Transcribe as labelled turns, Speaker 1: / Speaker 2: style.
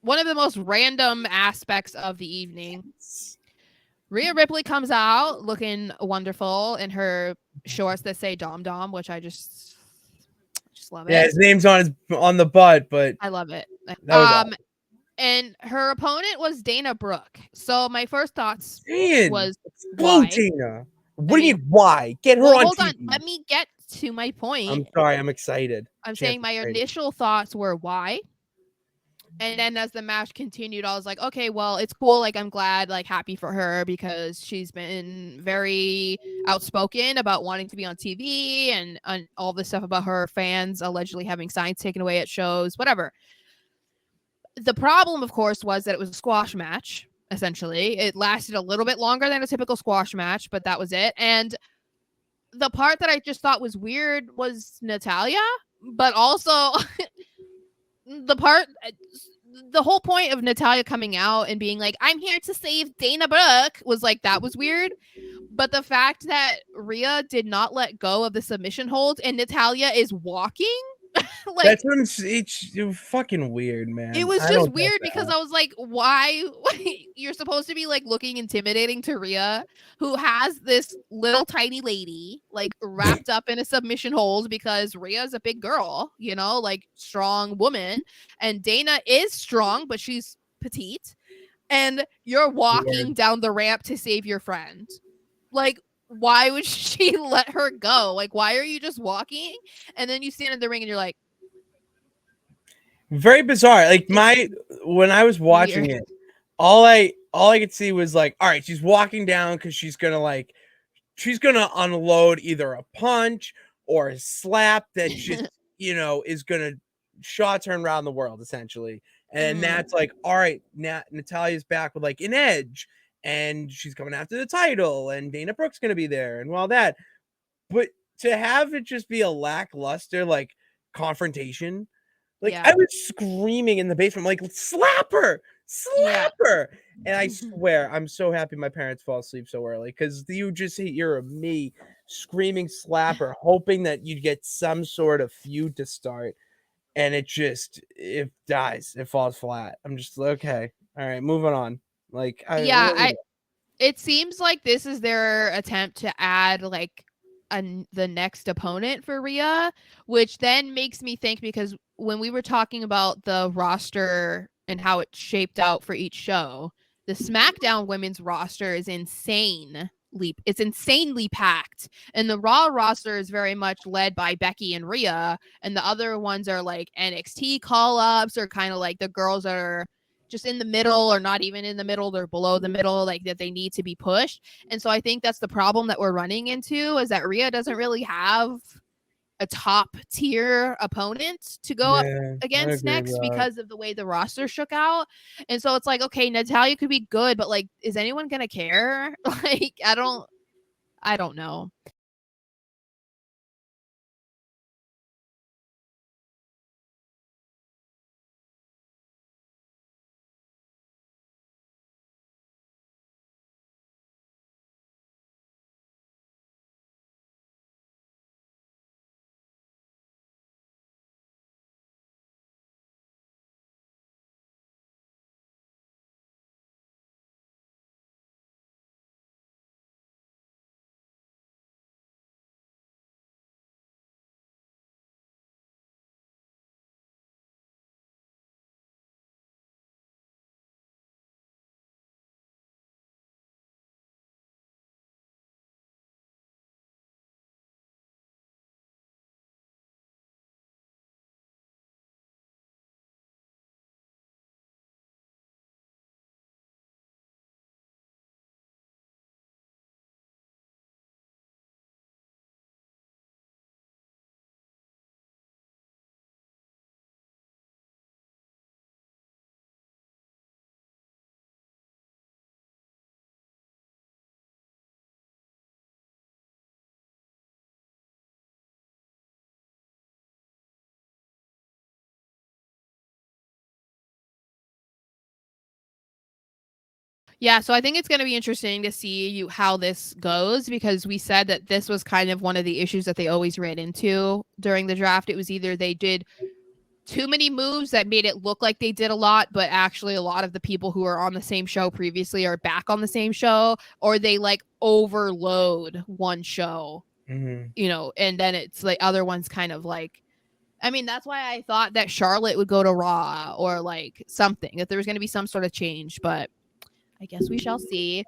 Speaker 1: one of the most random aspects of the evening. Rhea Ripley comes out looking wonderful in her shorts that say Dom Dom, which I just love it.
Speaker 2: Yeah, his name's on the butt, but
Speaker 1: I love it.
Speaker 2: that was awesome.
Speaker 1: And her opponent was Dana Brooke. So my first thoughts was
Speaker 2: Go,
Speaker 1: why?
Speaker 2: Tina. What do you mean, why? Get her
Speaker 1: Well,
Speaker 2: on
Speaker 1: hold
Speaker 2: TV.
Speaker 1: on. Let me get to my point.
Speaker 2: I'm sorry. I'm excited.
Speaker 1: I'm saying my initial thoughts were why. And then as the match continued, I was like, okay, well, it's cool. Like, I'm glad, like, happy for her because she's been very outspoken about wanting to be on TV and all this stuff about her fans allegedly having signs taken away at shows, whatever. The problem, of course, was that it was a squash match, essentially. It lasted a little bit longer than a typical squash match, but that was it. And the part that I just thought was weird was Natalya, but also the whole point of Natalya coming out and being like, I'm here to save Dana Brooke was like, that was weird. But the fact that Rhea did not let go of the submission hold and Natalya is walking,
Speaker 2: like, that's what it's fucking weird, man.
Speaker 1: It was just weird because I was like, why? You're supposed to be like looking intimidating to Rhea, who has this little tiny lady like wrapped up in a submission hold because Rhea's a big girl, you know, like strong woman. And Dana is strong, but she's petite. And you're walking down the ramp to save your friend. Like, why would she let her go? Like, why are you just walking? And then you stand in the ring and you're like,
Speaker 2: very bizarre. Like when I was watching it, all I could see was like, all right, she's walking down because she's gonna unload either a punch or a slap that just is gonna turn around the world essentially. And that's like, all right, Natalya's back with like an edge, and she's coming after the title, and Dana Brooke's gonna be there, and all that. But to have it just be a lackluster like confrontation. Like, I was screaming in the basement, like, slap her! Slap her! And I swear, I'm so happy my parents fall asleep so early because you just hear me screaming slap her, hoping that you'd get some sort of feud to start. And it dies. It falls flat. I'm just, okay. All right, moving on. Like,
Speaker 1: it seems like this is their attempt to add, like, the next opponent for Rhea, which then makes me think, because when we were talking about the roster and how it shaped out for each show, the SmackDown women's roster is insanely packed, and the Raw roster is very much led by Becky and Rhea, and the other ones are like NXT call-ups, or kind of like the girls that are just in the middle or not even in the middle, they're below the middle, like that they need to be pushed. And so I think that's the problem that we're running into, is that Rhea doesn't really have a top tier opponent to go up against next because of the way the roster shook out. And so it's like, okay, Natalya could be good, but like, is anyone gonna care? Like, I don't know. Yeah, so I think it's going to be interesting to see how this goes, because we said that this was kind of one of the issues that they always ran into during the draft. It was either they did too many moves that made it look like they did a lot, but actually a lot of the people who are on the same show previously are back on the same show, or they like overload one show, you know, and then it's like other ones kind of like, I mean, that's why I thought that Charlotte would go to Raw or like something, that there was going to be some sort of change, but I guess we shall see.